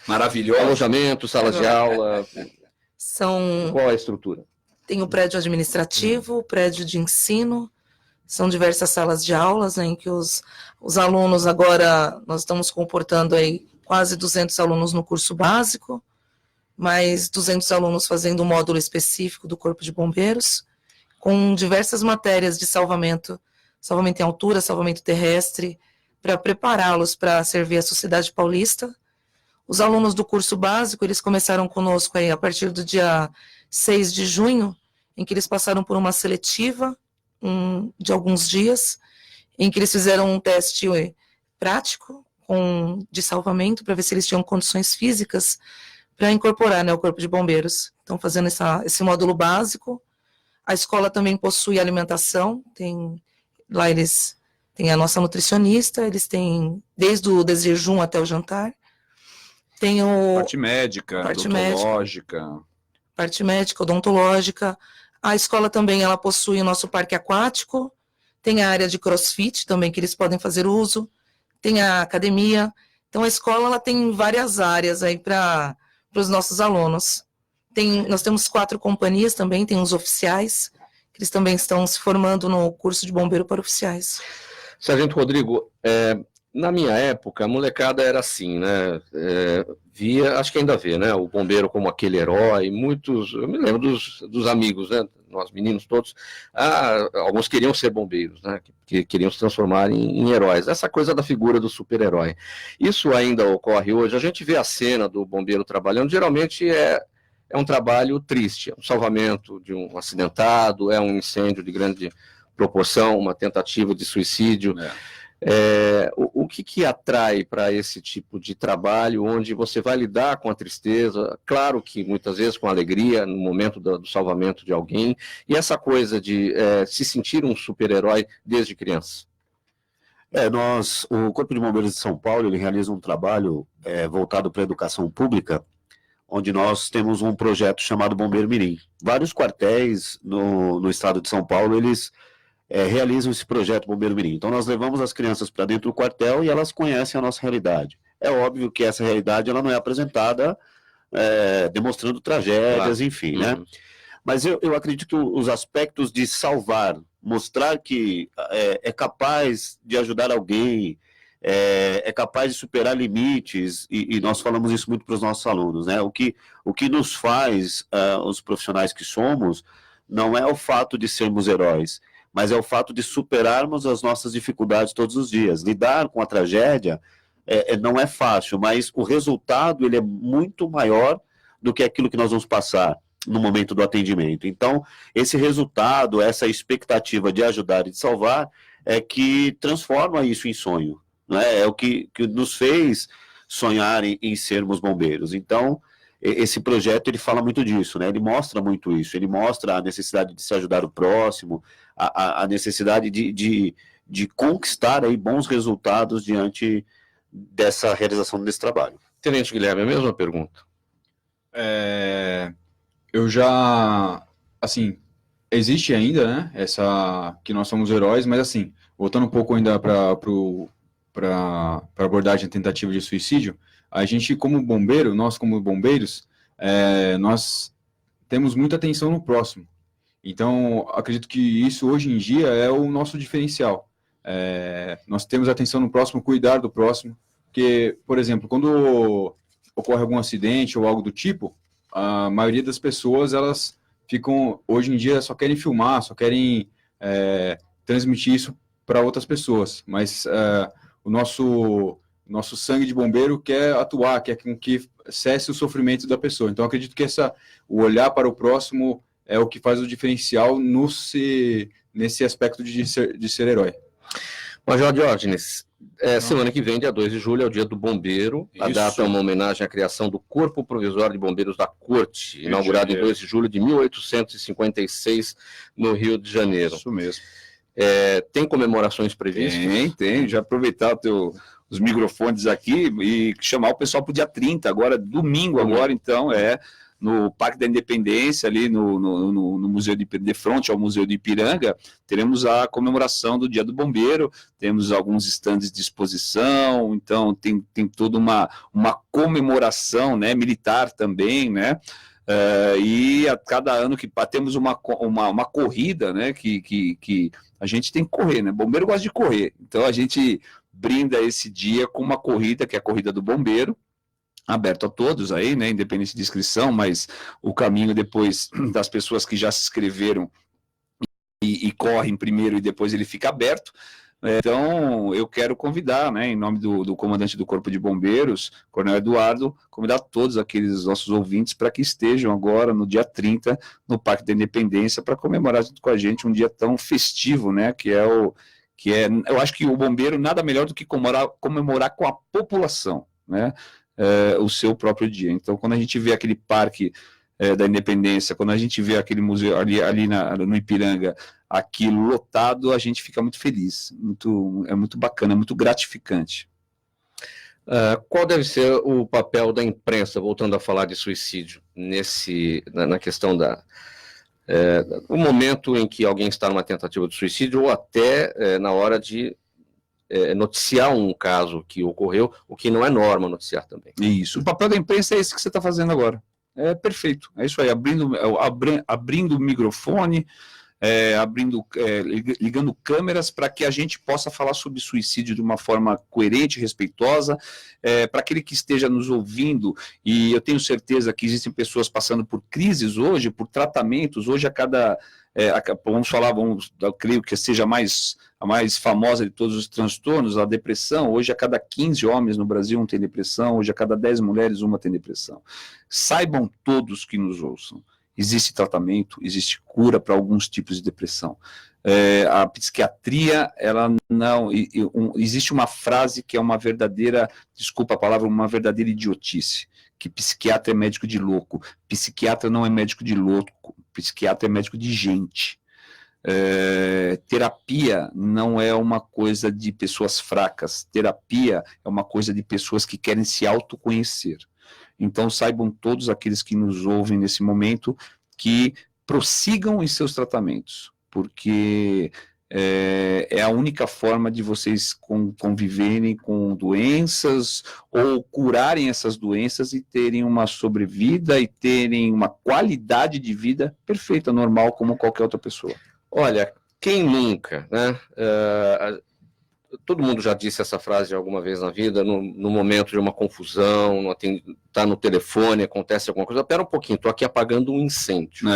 maravilhosa. Alojamento, salas de aula. Qual é a estrutura? Tem o prédio administrativo, o prédio de ensino, são diversas salas de aulas, né, em que os alunos agora, nós estamos comportando aí quase 200 alunos no curso básico, mais 200 alunos fazendo um módulo específico do Corpo de Bombeiros, com diversas matérias de salvamento em altura, salvamento terrestre, para prepará-los para servir a sociedade paulista. Os alunos do curso básico, eles começaram conosco aí a partir do dia 6 de junho, em que eles passaram por uma seletiva de alguns dias, em que eles fizeram um teste prático de salvamento, para ver se eles tinham condições físicas para incorporar, né, o Corpo de Bombeiros. Então, fazendo esse módulo básico. A escola também possui alimentação, lá eles têm a nossa nutricionista, eles têm desde o desjejum até o jantar. Tem parte médica, odontológica. Parte médica, odontológica. A escola também ela possui o nosso parque aquático, tem a área de crossfit também que eles podem fazer uso, tem a academia. Então a escola ela tem várias áreas aí para os nossos alunos. Nós temos 4 companhias também, tem os oficiais, que eles também estão se formando no curso de bombeiro para oficiais. Sargento Rodrigo, na minha época, a molecada era assim, né? Acho que ainda vê, né? O bombeiro como aquele herói, eu me lembro dos amigos, né? Nós meninos todos, alguns queriam ser bombeiros, né? Que queriam se transformar em heróis. Essa coisa da figura do super-herói. Isso ainda ocorre hoje. A gente vê a cena do bombeiro trabalhando, geralmente é um trabalho triste, é um salvamento de um acidentado, é um incêndio de grande proporção, uma tentativa de suicídio. O que atrai para esse tipo de trabalho, onde você vai lidar com a tristeza, claro que muitas vezes com alegria, no momento do salvamento de alguém, e essa coisa de se sentir um super-herói desde criança? O Corpo de Bombeiros de São Paulo, ele realiza um trabalho voltado para a educação pública, onde nós temos um projeto chamado Bombeiro Mirim. Vários quartéis no estado de São Paulo, eles realizam esse projeto Bombeiro Mirim. Então nós levamos as crianças para dentro do quartel e elas conhecem a nossa realidade. É óbvio que essa realidade ela não é apresentada demonstrando tragédias, enfim, né? Mas eu acredito que os aspectos de salvar, mostrar que é capaz de ajudar alguém, é capaz de superar limites, e nós falamos isso muito para os nossos alunos, né? O que nos faz os profissionais que somos não é o fato de sermos heróis, mas é o fato de superarmos as nossas dificuldades todos os dias. Lidar com a tragédia não é fácil, mas o resultado ele é muito maior do que aquilo que nós vamos passar no momento do atendimento. Então, esse resultado, essa expectativa de ajudar e de salvar, é que transforma isso em sonho, né? É o que nos fez sonhar em sermos bombeiros. Então, esse projeto ele fala muito disso, né? Ele mostra muito isso, ele mostra a necessidade de se ajudar o próximo, a necessidade de conquistar aí bons resultados diante dessa realização desse trabalho. Tenente Guilherme, a mesma pergunta. Eu já, assim, existe ainda, né, que nós somos heróis, mas assim, voltando um pouco ainda para abordagem de tentativa de suicídio, a gente como bombeiro, nós como bombeiros, nós temos muita atenção no próximo. Então, acredito que isso hoje em dia é o nosso diferencial. Nós temos atenção no próximo, cuidar do próximo, porque, por exemplo, quando ocorre algum acidente ou algo do tipo, a maioria das pessoas, elas ficam, hoje em dia, só querem filmar, só querem transmitir isso para outras pessoas, mas o nosso sangue de bombeiro quer atuar, quer que cesse o sofrimento da pessoa. Então, acredito que o olhar para o próximo é o que faz o diferencial nesse aspecto de ser herói. Major Diógenes, semana que vem, dia 2 de julho, é o dia do bombeiro. A data é uma homenagem à criação do Corpo Provisório de Bombeiros da Corte, inaugurado em 2 de julho de 1856, no Rio de Janeiro. Isso mesmo. Tem comemorações previstas? Tem. Já aproveitar os microfones aqui e chamar o pessoal para o dia 30, agora, domingo agora, então, no Parque da Independência, ali no Museu de frente ao Museu de Ipiranga, teremos a comemoração do Dia do Bombeiro, temos alguns estandes de exposição, então tem toda uma comemoração, né, militar também, né, e a cada ano que temos uma corrida, né, que a gente tem que correr, né, bombeiro gosta de correr, então a gente brinda esse dia com uma corrida, que é a Corrida do Bombeiro, aberto a todos aí, né, independente de inscrição, mas o caminho depois das pessoas que já se inscreveram e correm primeiro e depois ele fica aberto. Então, eu quero convidar, né, em nome do comandante do Corpo de Bombeiros, Coronel Eduardo, convidar todos aqueles nossos ouvintes para que estejam agora, no dia 30, no Parque da Independência, para comemorar junto com a gente um dia tão festivo, né, eu acho que o bombeiro nada melhor do que comemorar com a população, né, o seu próprio dia. Então, quando a gente vê aquele Parque da Independência, quando a gente vê aquele museu ali no Ipiranga, aquilo lotado, a gente fica muito feliz, é muito bacana, é muito gratificante. Qual deve ser o papel da imprensa, voltando a falar de suicídio, na questão o momento em que alguém está numa tentativa de suicídio, ou até na hora de noticiar um caso que ocorreu, o que não é norma noticiar também? Isso, o papel da imprensa é esse que você está fazendo agora. É perfeito, é isso aí, abrindo o microfone, ligando câmeras para que a gente possa falar sobre suicídio de uma forma coerente, respeitosa, para aquele que esteja nos ouvindo, e eu tenho certeza que existem pessoas passando por crises hoje, por tratamentos, hoje eu creio que seja a mais famosa de todos os transtornos, a depressão. Hoje a cada 15 homens no Brasil um tem depressão, hoje a cada 10 mulheres uma tem depressão. Saibam todos que nos ouçam, existe tratamento, existe cura para alguns tipos de depressão. A psiquiatria, ela não... existe uma frase que é uma verdadeira, desculpa a palavra, uma verdadeira idiotice, que psiquiatra é médico de louco. Psiquiatra não é médico de louco, psiquiatra é médico de gente. Terapia não é uma coisa de pessoas fracas, terapia é uma coisa de pessoas que querem se autoconhecer. Então saibam todos aqueles que nos ouvem nesse momento que prossigam em seus tratamentos, porque é a única forma de vocês conviverem com doenças ou curarem essas doenças e terem uma sobrevida e terem uma qualidade de vida perfeita, normal, como qualquer outra pessoa. Olha, quem nunca, né? Todo mundo já disse essa frase alguma vez na vida, no momento de uma confusão, tá no telefone, acontece alguma coisa, pera um pouquinho, estou aqui apagando um incêndio.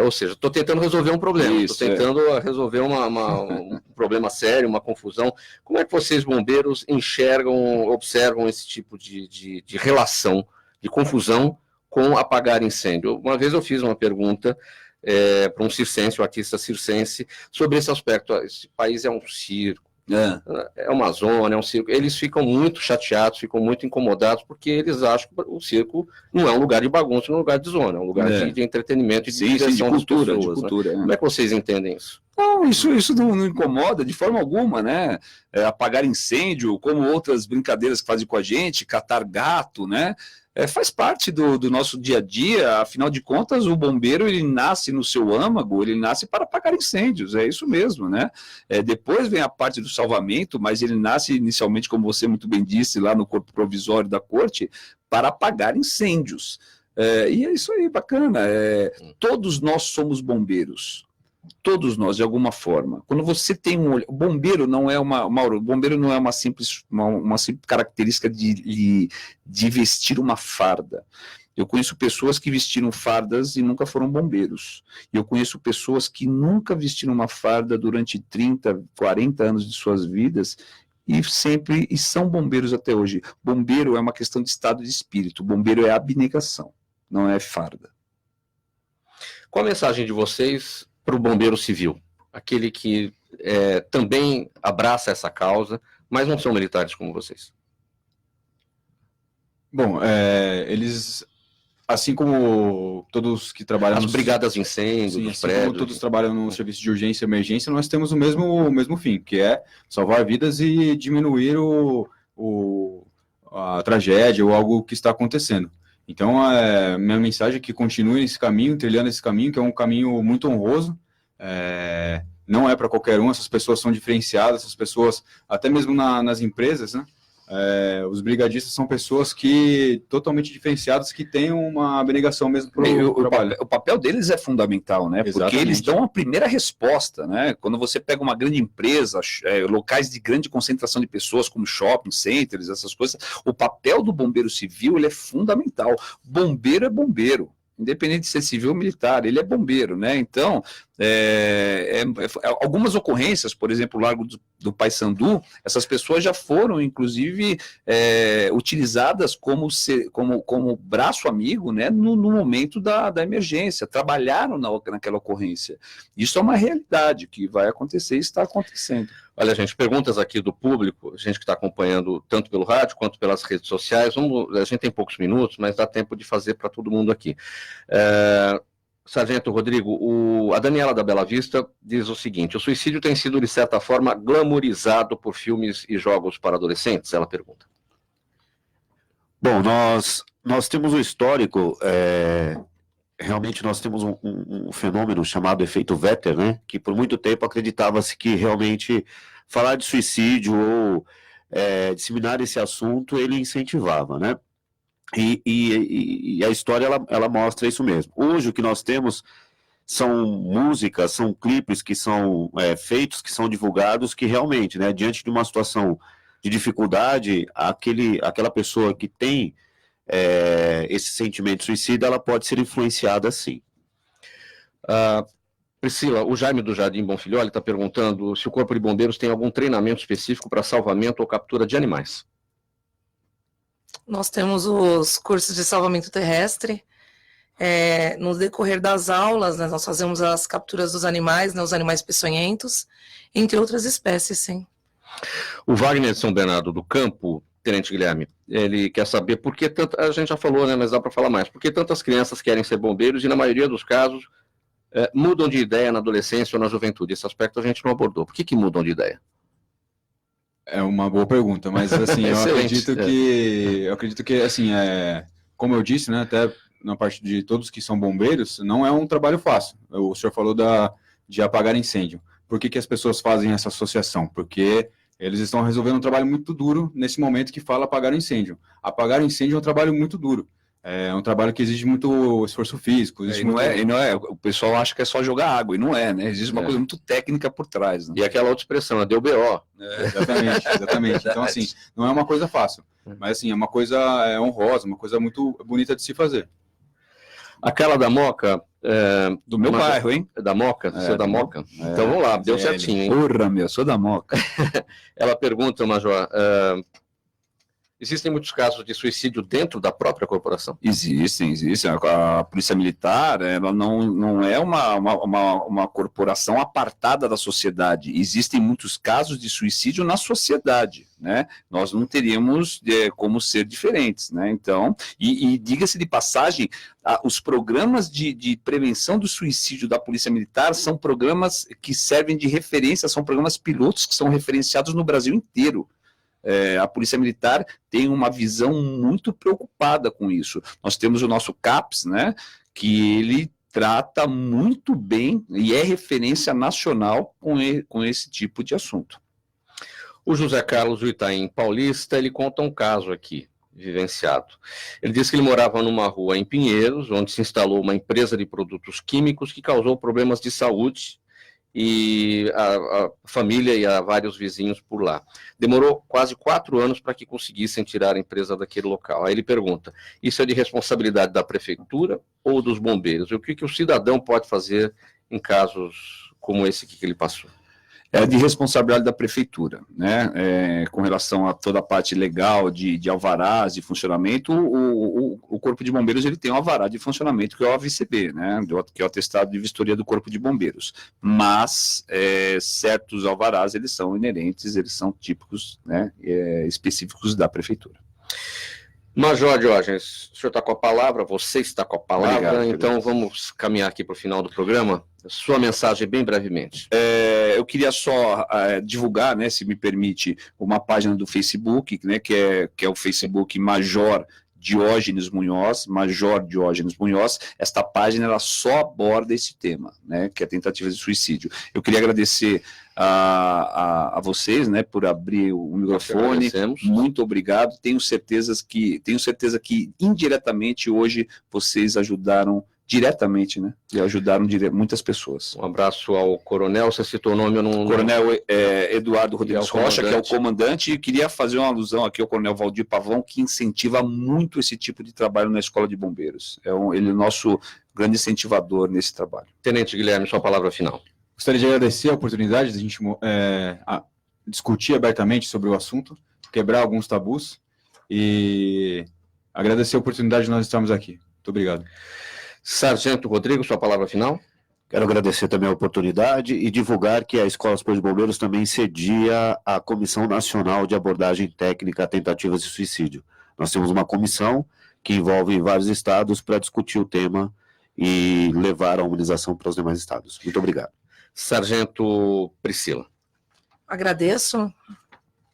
Ou seja, estou tentando resolver um problema, estou tentando resolver um problema sério, uma confusão. Como é que vocês, bombeiros, observam esse tipo de relação, de confusão com apagar incêndio? Uma vez eu fiz uma pergunta para um circense, um artista circense, sobre esse aspecto. Esse país é um circo, é uma zona, é um circo. Eles ficam muito chateados, ficam muito incomodados, porque eles acham que o circo não é um lugar de bagunça, não é um lugar de zona, é um lugar de entretenimento e de diversão das pessoas. Como é que vocês entendem isso? Não, isso não incomoda de forma alguma, né? Apagar incêndio, como outras brincadeiras que fazem com a gente, catar gato, né? Faz parte do nosso dia a dia. Afinal de contas, o bombeiro, ele nasce no seu âmago, ele nasce para apagar incêndios, é isso mesmo, né? Depois vem a parte do salvamento, mas ele nasce inicialmente, como você muito bem disse, lá no corpo provisório da corte, para apagar incêndios. E é isso aí, bacana. Todos nós somos bombeiros. Todos nós, de alguma forma. Quando você tem o bombeiro não é uma simples característica de vestir uma farda. Eu conheço pessoas que vestiram fardas e nunca foram bombeiros. Eu conheço pessoas que nunca vestiram uma farda durante 30, 40 anos de suas vidas e são bombeiros até hoje. Bombeiro é uma questão de estado de espírito. Bombeiro é abnegação, não é farda. Qual a mensagem de vocês para o bombeiro civil, aquele que também abraça essa causa, mas não são militares como vocês? Bom, eles, assim como todos que trabalham... As brigadas de incêndio, dos prédios... Como todos trabalham no serviço de urgência e emergência, nós temos o mesmo fim, que é salvar vidas e diminuir a tragédia ou algo que está acontecendo. Então, minha mensagem é que continue nesse caminho, trilhando esse caminho, que é um caminho muito honroso. Não é para qualquer um, essas pessoas são diferenciadas, essas pessoas, até mesmo nas empresas, né? Os brigadistas são pessoas totalmente diferenciadas, que têm uma abnegação mesmo para o trabalho. O papel deles é fundamental, né? Exatamente. Porque eles dão a primeira resposta, né? Quando você pega uma grande empresa, locais de grande concentração de pessoas, como shopping centers, essas coisas, o papel do bombeiro civil, ele é fundamental. Bombeiro é bombeiro. Independente de ser civil ou militar, ele é bombeiro, né? Então, algumas ocorrências, por exemplo, o Largo do Paissandu, essas pessoas já foram, inclusive, utilizadas como braço amigo, né, no momento da emergência, trabalharam naquela ocorrência. Isso é uma realidade que vai acontecer e está acontecendo. Olha, gente, perguntas aqui do público, gente que está acompanhando tanto pelo rádio quanto pelas redes sociais. A gente tem poucos minutos, mas dá tempo de fazer para todo mundo aqui. Sargento Rodrigo, a Daniela da Bela Vista diz o seguinte: o suicídio tem sido, de certa forma, glamorizado por filmes e jogos para adolescentes? Ela pergunta. Bom, nós temos um histórico, realmente nós temos um fenômeno chamado efeito Vetter, né, que por muito tempo acreditava-se que realmente falar de suicídio ou disseminar esse assunto, ele incentivava, né? E a história, ela mostra isso mesmo. Hoje, o que nós temos são músicas, são clipes que são feitos, que são divulgados, que realmente, né, diante de uma situação de dificuldade, aquela pessoa que tem esse sentimento suicida, ela pode ser influenciada sim. Priscila, o Jaime do Jardim Bonfilholi está perguntando se o Corpo de Bombeiros tem algum treinamento específico para salvamento ou captura de animais. Nós temos os cursos de salvamento terrestre. No decorrer das aulas, né, nós fazemos as capturas dos animais, né, os animais peçonhentos, entre outras espécies, sim. O Wagner de São Bernardo do Campo, Tenente Guilherme, ele quer saber por que a gente já falou, né, mas dá para falar mais, por que tantas crianças querem ser bombeiros e, na maioria dos casos, mudam de ideia na adolescência ou na juventude. Esse aspecto a gente não abordou. Por que mudam de ideia? É uma boa pergunta, mas assim, eu acredito que assim, como eu disse, né, até na parte de todos que são bombeiros, não é um trabalho fácil. O senhor falou de apagar incêndio. Por que as pessoas fazem essa associação? Porque eles estão resolvendo um trabalho muito duro nesse momento que fala apagar o incêndio. Apagar o incêndio é um trabalho muito duro. É um trabalho que exige muito esforço físico. Não é, o pessoal acha que é só jogar água, e não é, né? Existe uma coisa muito técnica por trás. Né? E aquela outra expressão, deu BO. Exatamente. Então, assim, não é uma coisa fácil, mas assim, é uma coisa honrosa, uma coisa muito bonita de se fazer. Aquela da Moca... do meu bairro, hein? Da Moca? Você é da Moca? Então vamos lá, deu certinho, hein? Porra, meu, sou da Moca. Ela pergunta, Major, existem muitos casos de suicídio dentro da própria corporação? Existem. A Polícia Militar, ela não é uma corporação apartada da sociedade. Existem muitos casos de suicídio na sociedade, né? Nós não teríamos como ser diferentes, né? Então, e diga-se de passagem, os programas de prevenção do suicídio da Polícia Militar são programas que servem de referência, são programas pilotos que são referenciados no Brasil inteiro. A Polícia Militar tem uma visão muito preocupada com isso. Nós temos o nosso CAPS, né, que ele trata muito bem e é referência nacional com esse tipo de assunto. O José Carlos do Itaim Paulista, ele conta um caso aqui, vivenciado. Ele diz que ele morava numa rua em Pinheiros, onde se instalou uma empresa de produtos químicos que causou problemas de saúde e a família e a vários vizinhos por lá. Demorou quase 4 anos para que conseguissem tirar a empresa daquele local. Aí ele pergunta, isso é de responsabilidade da prefeitura ou dos bombeiros? E o que o cidadão pode fazer em casos como esse que ele passou? É de responsabilidade da prefeitura, né? Com relação a toda a parte legal de alvarás de funcionamento, o Corpo de Bombeiros ele tem um alvará de funcionamento que é o AVCB, né? Que é o atestado de vistoria do Corpo de Bombeiros. Mas certos alvarás eles são inerentes, eles são típicos, né? Específicos da prefeitura. Major Diógenes, o senhor está com a palavra, você está com a palavra, obrigado, então vamos caminhar aqui para o final do programa. Sua mensagem bem brevemente. Eu queria só divulgar, né, se me permite, uma página do Facebook, né, que é o Facebook Major Diógenes Munhoz. Esta página ela só aborda esse tema, né, que é a tentativa de suicídio. Eu queria agradecer a vocês, né, por abrir o microfone. Muito obrigado. Tenho certeza que indiretamente hoje vocês ajudaram diretamente, né? E ajudaram muitas pessoas. Um abraço ao coronel, você citou o nome, eu não... Coronel Eduardo Rodrigues Rocha, que é o comandante, e queria fazer uma alusão aqui ao coronel Valdir Pavão, que incentiva muito esse tipo de trabalho na Escola de Bombeiros. Ele é o nosso grande incentivador nesse trabalho. Tenente Guilherme, sua palavra final. Gostaria de agradecer a oportunidade de a gente discutir abertamente sobre o assunto, quebrar alguns tabus e agradecer a oportunidade de nós estarmos aqui. Muito obrigado. Sargento Rodrigo, sua palavra final. Quero agradecer também a oportunidade e divulgar que a Escola Superior de Bombeiros também cedia a Comissão Nacional de Abordagem Técnica a Tentativas de Suicídio. Nós temos uma comissão que envolve vários estados para discutir o tema e levar a humanização para os demais estados. Muito obrigado. Sargento Priscila. Agradeço.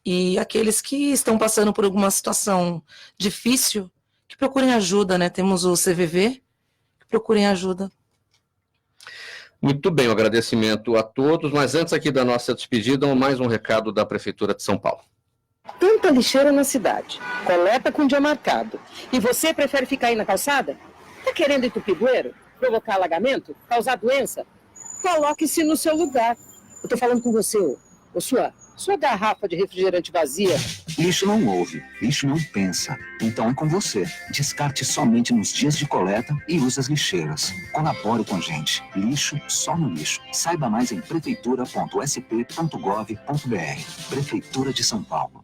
E aqueles que estão passando por alguma situação difícil, que procurem ajuda, né? Temos o CVV, que procurem ajuda. Muito bem, um agradecimento a todos, mas antes aqui da nossa despedida, mais um recado da Prefeitura de São Paulo. Tanta Falta lixeira na cidade, coleta com dia marcado. E você prefere ficar aí na calçada? Tá querendo entupir bueiro? Provocar alagamento? Causar doença? Coloque-se no seu lugar. Eu tô falando com você, ô sua garrafa de refrigerante vazia. Lixo não ouve, lixo não pensa. Então é com você. Descarte somente nos dias de coleta e use as lixeiras. Colabore com a gente. Lixo só no lixo. Saiba mais em prefeitura.sp.gov.br. Prefeitura de São Paulo.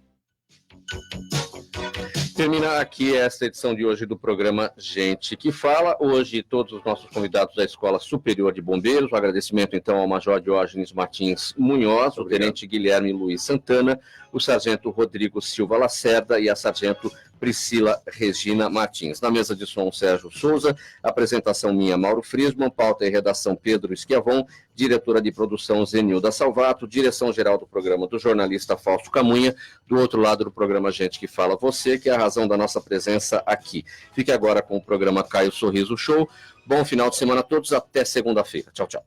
Termina aqui esta edição de hoje do programa Gente que Fala. Hoje, todos os nossos convidados da Escola Superior de Bombeiros. Um agradecimento, então, ao Major Diógenes Martins Munhoz, o Tenente Guilherme Luiz Santana, o Sargento Rodrigo Silva Lacerda e a Sargento Priscila Regina Martins. Na mesa de som, Sérgio Souza, apresentação minha, Mauro Friesman, pauta e redação Pedro Esquiavon, diretora de produção Zenilda Salvato, direção-geral do programa do jornalista Fausto Camunha, do outro lado do programa Gente que Fala Você, que é a razão da nossa presença aqui. Fique agora com o programa Caio Sorriso Show. Bom final de semana a todos, até segunda-feira. Tchau, tchau.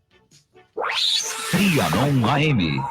Trianon AM.